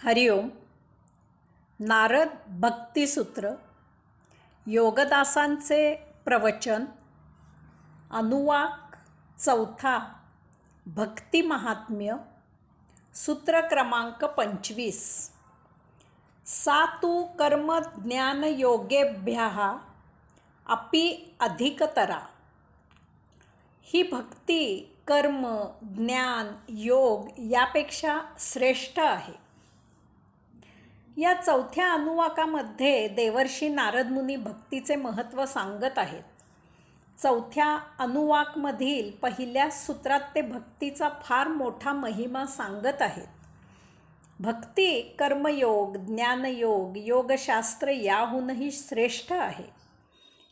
हरिओम. नारद भक्तिसूत्र, योगदासांचे प्रवचन, अनुवाक चौथा, भक्ती महात्म्य, सूत्र क्रमांक 25. सा तु कर्म ज्ञान योगेभ्यः अपि अधिकतरा. ही भक्ती कर्म ज्ञान योग यापेक्षा श्रेष्ठ आहे. या चौथ्या अनुवाकामध्ये देवर्षी नारद मुनी भक्तीचे महत्त्व सांगत आहेत. चौथ्या अनुवाकमधील पहिल्या सूत्रात ते भक्तीचा फार मोठा महिमा सांगत आहेत. भक्ती कर्मयोग ज्ञानयोग योगशास्त्र याहूनही श्रेष्ठ आहे.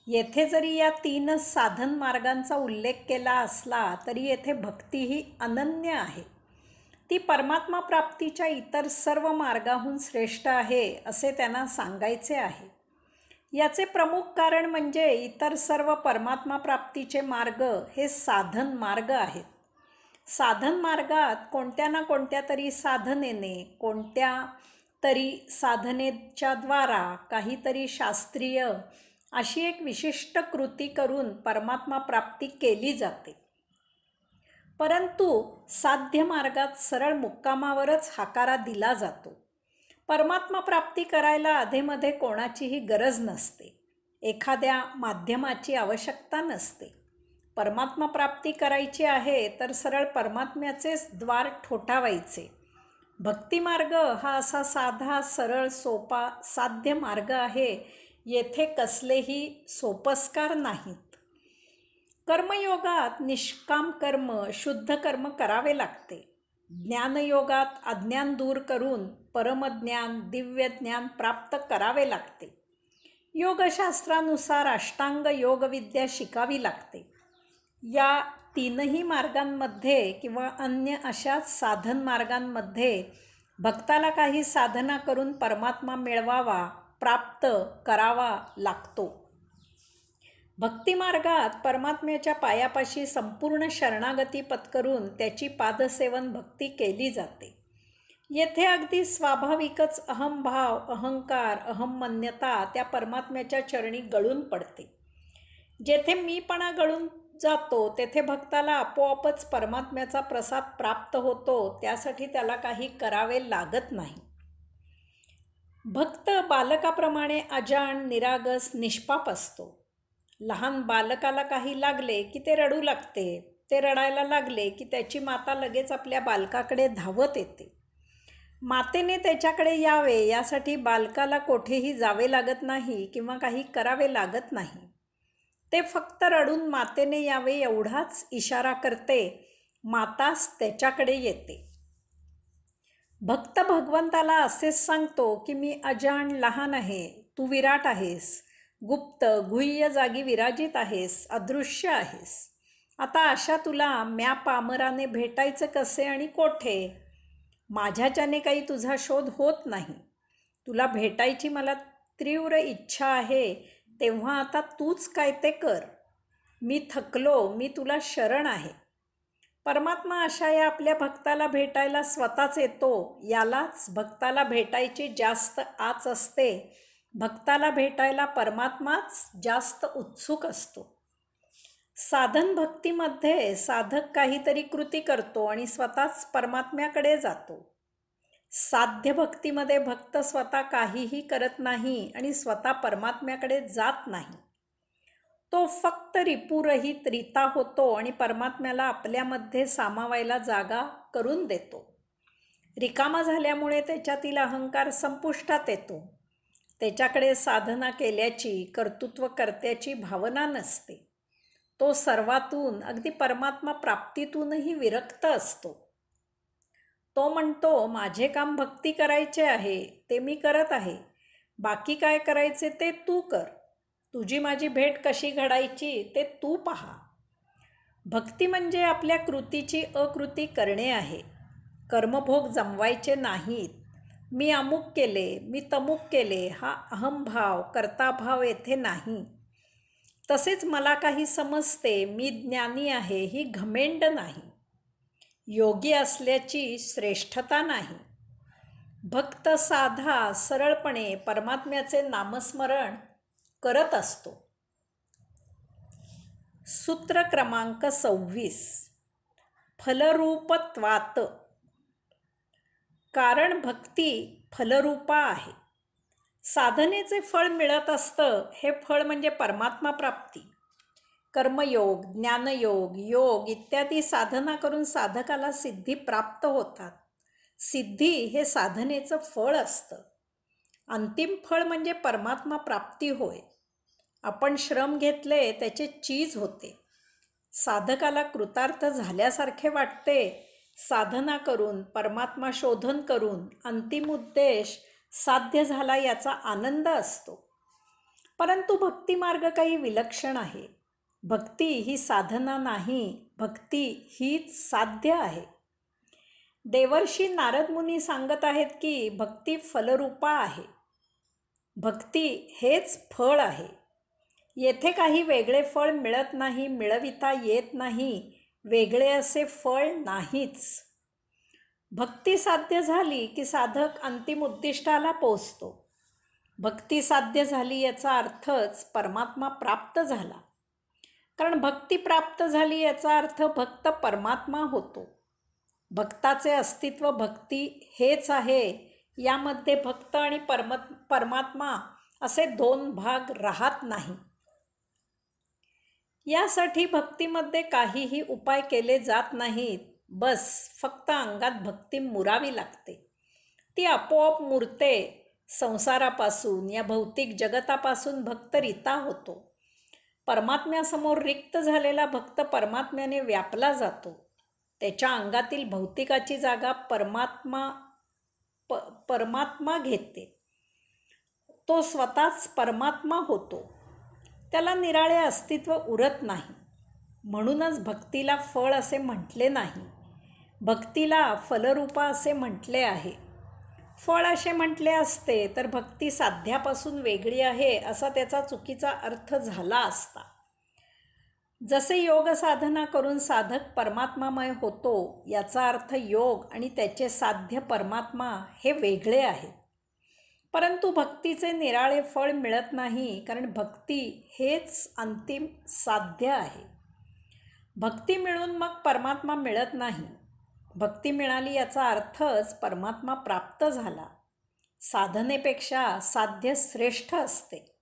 येथे जरी या 3 साधन मार्गांचा उल्लेख केला असला तरी येथे भक्ती ही अनन्य आहे. ती परमात्मा प्राप्तीच्या इतर सर्व मार्गाहून श्रेष्ठ आहे असे त्यांना सांगायचे आहे. याचे प्रमुख कारण म्हणजे इतर सर्व परमात्मा प्राप्तीचे मार्ग हे साधन मार्ग आहेत. साधन मार्गात कोणत्या ना कोणत्या तरी साधनेने कोणत्या तरी साधनेच्या द्वारा काहीतरी शास्त्रीय अशी एक विशिष्ट कृती करून परमात्मा प्राप्ती केली जाते. परंतु साध्य मार्गात सरळ मुक्कामावरच हाकारा दिला जातो. परमात्मा प्राप्ती करायला अधेमध्ये कोणाचीही गरज नसते. एखाद्या माध्यमाची आवश्यकता नसते. परमात्मा प्राप्ती करायची आहे तर सरळ परमात्म्याचेच द्वार ठोठावायचे. भक्तिमार्ग हा असा साधा सरळ सोपा साध्य मार्ग आहे. येथे कसलेही सोपस्कार नाहीत. कर्मयोगात निष्काम कर्म शुद्ध कर्म करावे लागते. ज्ञानयोगात अज्ञान दूर करून परमज्ञान दिव्य ज्ञान प्राप्त करावे लागते. योगशास्त्रानुसार अष्टांग योगविद्या शिकावी लागते. या 3ही मार्गांमध्ये किंवा अन्य अशाच साधन मार्गांमध्ये भक्ताला काही साधना करून परमात्मा मिळवावा प्राप्त करावा लागतो. भक्तिमार्गात परमात्म्याच्या पायापाशी संपूर्ण शरणागती पत्करून त्याची पादसेवन भक्ती केली जाते. येथे अगदी स्वाभाविकच अहंभाव अहंकार अहममान्यता त्या परमात्म्याच्या चरणी गळून पडते. जेथे मीपणा गळून जातो तेथे भक्ताला आपोआपच परमात्म्याचा प्रसाद प्राप्त होतो. त्यासाठी त्याला काही करावे लागत नाही. भक्त बालकाप्रमाणे अजाण निरागस निष्पाप असतो. लहान बालकाला काही लागले की ते रडू लागते. ते रडायला लागले की त्याची माता लगेच आपल्या बालकाकडे धावत येते. मातेने त्याच्याकडे यावे यासाठी बालकाला कोठेही जावे लागत नाही किंवा काही करावे लागत नाही. ते फक्त रडून मातेने यावे एवढाच इशारा करते. माताच त्याच्याकडे येते. भक्त भगवंताला असेच सांगतो की मी अजाण लहान आहे. तू विराट आहेस. गुप्त गुह्य जागी विराजित आहेस. अदृश्य आहेस. आता अशा तुला म्या पामराने भेटायचं कसे आणि कोठे? माझ्याच्याने काही तुझा शोध होत नाही. तुला भेटायची मला तीव्र इच्छा आहे. तेव्हा आता तूच काय ते कर. मी थकलो. मी तुला शरण आहे. परमात्मा अशा या आपल्या भक्ताला भेटायला स्वतःच येतो. यालाच भक्ताला भेटायची जास्त आच असते. भक्ताला भेटायला परमात्माच जास्त उत्सुक असतो. साधन भक्तीमध्ये साधक काहीतरी कृती करतो आणि स्वतःच परमात्म्याकडे जातो. साध्य भक्तीमध्ये भक्त स्वतः काहीही करत नाही आणि स्वतः परमात्म्याकडे जात नाही. तो फक्त रिपुरहित रीता होतो आणि परमात्म्याला आपल्यामध्ये सामावायला जागा करून देतो. रिकामा झाल्यामुळे त्याच्यातील अहंकार संपुष्टात येतो. त्याच्याकडे साधना केल्याची कर्तृत्व कर्त्याची भावना नसते. तो सर्वातून अगदी परमात्मा प्राप्तीतूनही विरक्त असतो. तो म्हणतो माझे काम भक्ती करायचे आहे ते मी करत आहे. बाकी काय करायचे ते तू कर. तुझी माझी भेट कशी घडायची ते तू पहा. भक्ती म्हणजे आपल्या कृतीची अकृती करणे आहे. कर्मभोग जमवायचे नाहीत. मी अमुक केले मी तमुक केले हा अहंभाव कर्ताभाव येथे नाही. तसेच मला काही समजते मी ज्ञानी आहे ही घमेंड नाही. योगी असल्याची श्रेष्ठता नाही. भक्त साधा सरळपणे परमात्म्याचे नामस्मरण करत असतो. सूत्र क्रमांक 26. फलरूपत्वात. कारण भक्ती फलरूपा आहे. साधनेचे फळ मिळत असतं. हे फळ म्हणजे परमात्मा प्राप्ती. कर्मयोग, ज्ञानयोग, योग इत्यादी साधना करून साधकाला सिद्धी प्राप्त होतात. सिद्धी हे साधनेचं फळ असतं. अंतिम फळ म्हणजे परमात्मा प्राप्ती होय. आपण श्रम घेतले त्याचे चीज होते. साधकाला कृतार्थ झाल्यासारखे वाटते. साधना करून, परमात्मा शोधन करून अंतिम उद्देश साध्य झाला याचा आनंद असतो. परंतु भक्तिमार्ग काही विलक्षण आहे. भक्ती ही साधना नाही, भक्ती हीच साध्य आहे. देवर्षी नारद मुनी सांगत आहेत की भक्ती फलरूपा आहे. भक्ती हेच फळ आहे. येथे काही वेगळे फळ मिळत नाही, मिळविता येत नाही. वेगळे असे फळ नाहीच. भक्ती साध्य झाली की साधक अंतिम उद्दिष्टाला पोचतो. भक्ती साध्य झाली याचा अर्थच परमात्मा प्राप्त झाला. कारण भक्ती प्राप्त झाली याचा अर्थ भक्त परमात्मा होतो. भक्ताचे अस्तित्व भक्ती हेच आहे. यामध्ये भक्त आणि परमात्मा असे दोन भाग राहत नाही. यासाठी भक्तीमध्ये काहीही उपाय केले जात नाहीत. बस फक्त अंगात भक्ती मुरावी लागते. ती आपोआप मुरते. संसारापासून, या भौतिक जगतापासून भक्त रिता होतो. परमात्म्यासमोर रिक्त झालेला भक्त परमात्म्याने व्यापला जातो. त्याच्या अंगातील भौतिकाची जागा परमात्मा घेते. तो स्वतःच परमात्मा होतो. त्याला निराळे अस्तित्व उरत नाही. म्हणूनच भक्तीला फळ असे म्हटले नाही. भक्तीला फलरूपा असे म्हटले आहे. फळ असे म्हटले असते तर भक्ती साध्यापासून वेगळी आहे असा त्याचा चुकीचा अर्थ झाला असता. जसे योग साधना करून साधक परमात्मामय होतो, याचा अर्थ योग आणि त्याचे साध्य परमात्मा हे वेगळे आहेत. परंतु भक्तीचे निराळे फळ मिळत नाही, कारण भक्ती हेच अंतिम साध्य आहे. भक्ती मिळून मग परमात्मा मिळत नाही. भक्ती मिळाली याचा अर्थच परमात्मा प्राप्त झाला. साधनेपेक्षा साध्य श्रेष्ठ असते.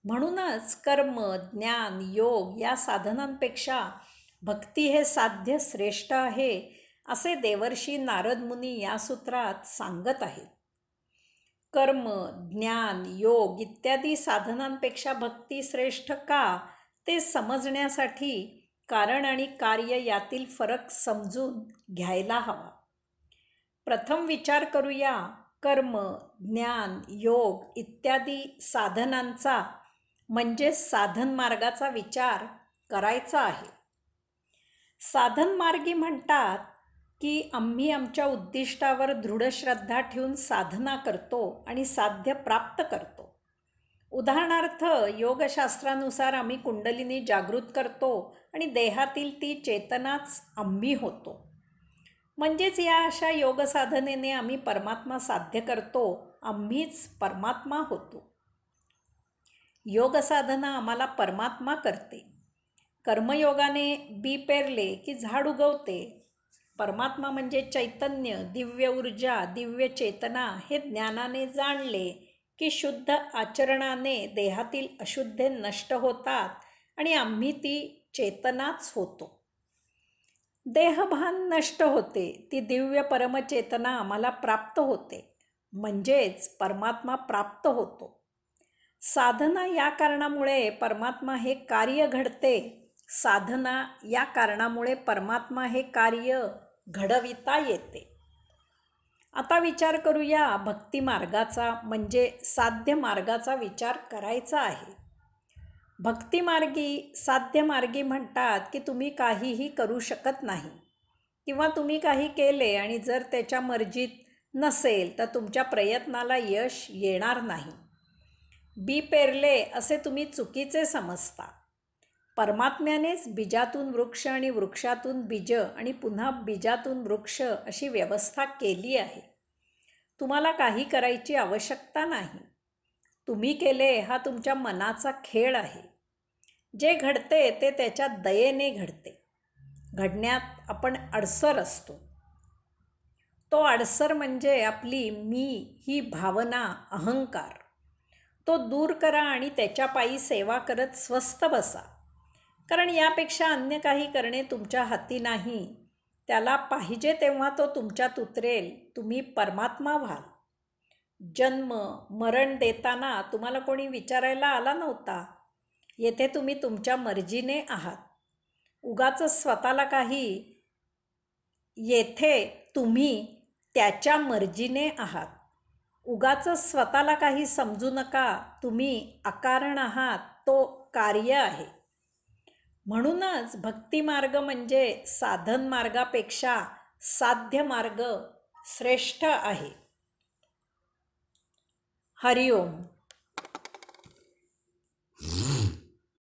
म्हणूनच कर्म, ज्ञान, योग या साधनांपेक्षा भक्ती हे साध्य श्रेष्ठ आहे असे देवर्षी नारद मुनी या सूत्रात सांगत आहेत. कर्म, ज्ञान, योग इत्यादी साधनांपेक्षा भक्ती श्रेष्ठ का, ते समजण्यासाठी कारण आणि कार्य यातील फरक समजून घ्यायला हवा. प्रथम विचार करूया. कर्म, ज्ञान, योग इत्यादी साधनांचा म्हणजे साधन मार्गाचा विचार करायचा आहे. साधन मार्गी म्हणतात की आम्ही आमच्या उद्दिष्टावर दृढ श्रद्धा ठेवून साधना करतो आणि साध्य प्राप्त करतो. उदाहरणार्थ, योगशास्त्रानुसार आम्ही कुंडलिनी जागृत करतो आणि देहातील ती चेतनाच आम्ही होतो. म्हणजेच या अशा योगसाधनेने आम्ही परमात्मा साध्य करतो. आम्हीच परमात्मा होतो. योगसाधना आम्हाला परमात्मा करते. कर्मयोगाने बी पेरले की झाड उगवते. परमात्मा म्हणजे चैतन्य, दिव्य ऊर्जा, दिव्य चेतना हे ज्ञानाने जाणले की शुद्ध आचरणाने देहातील अशुद्धे नष्ट होतात आणि आम्ही ती चेतनाच होतो. देहभान नष्ट होते. ती दिव्य परमचेतना आम्हाला प्राप्त होते. म्हणजेच परमात्मा प्राप्त होतो. साधना या कारणामुळे परमात्मा हे कार्य घडते. साधना या कारणामुळे परमात्मा हे कार्य घडविता येते. आता विचार करूया भक्ती मार्गाचा, म्हणजे साध्य मार्गाचा विचार करायचा आहे. भक्तिमार्गी, साध्य मार्गी म्हणतात की तुम्ही काहीही करू शकत नाही किंवा तुम्ही काही केले आणि जर त्याच्या मर्जीत नसेल तर तुमच्या प्रयत्नाला यश येणार नाही. बी पेरले असे तुम्ही चुकीचे समजता. परमात्म्यानेच बीजातून वृक्ष आणि वृक्षातून बीज आणि पुन्हा बीजातून वृक्ष अशी व्यवस्था केली आहे. तुम्हाला काही करायची आवश्यकता नाही. तुम्ही केले हा तुमच्या मनाचा खेळ आहे. जे घडते ते त्याच्या दयेने घडते. घडण्यात आपण अडसर असतो. तो अडसर म्हणजे आपली मी ही भावना, अहंकार. तो दूर करा आणि त्याच्या पायी सेवा करत स्वस्थ बसा. कारण यापेक्षा अन्य काही करणे तुमच्या हाती नाही. त्याला पाहिजे तेव्हा तो तुमच्यात उतरेल. तुम्ही परमात्मा व्हाल. जन्म मरण देताना तुम्हाला कोणी विचारायला आला नव्हता. येथे तुम्ही तुमच्या मर्जीने आहात. उगाचच स्वतःला काही येथे तुम्ही त्याच्या मर्जीने आहात. उगाचच स्वतःला काही समजू नका. तुम्ही अकारण आहात. तो कार्य आहे. म्हणूनच भक्तिमार्ग म्हणजे साधन मार्गापेक्षा साध्य मार्ग श्रेष्ठ आहे. हरिओम.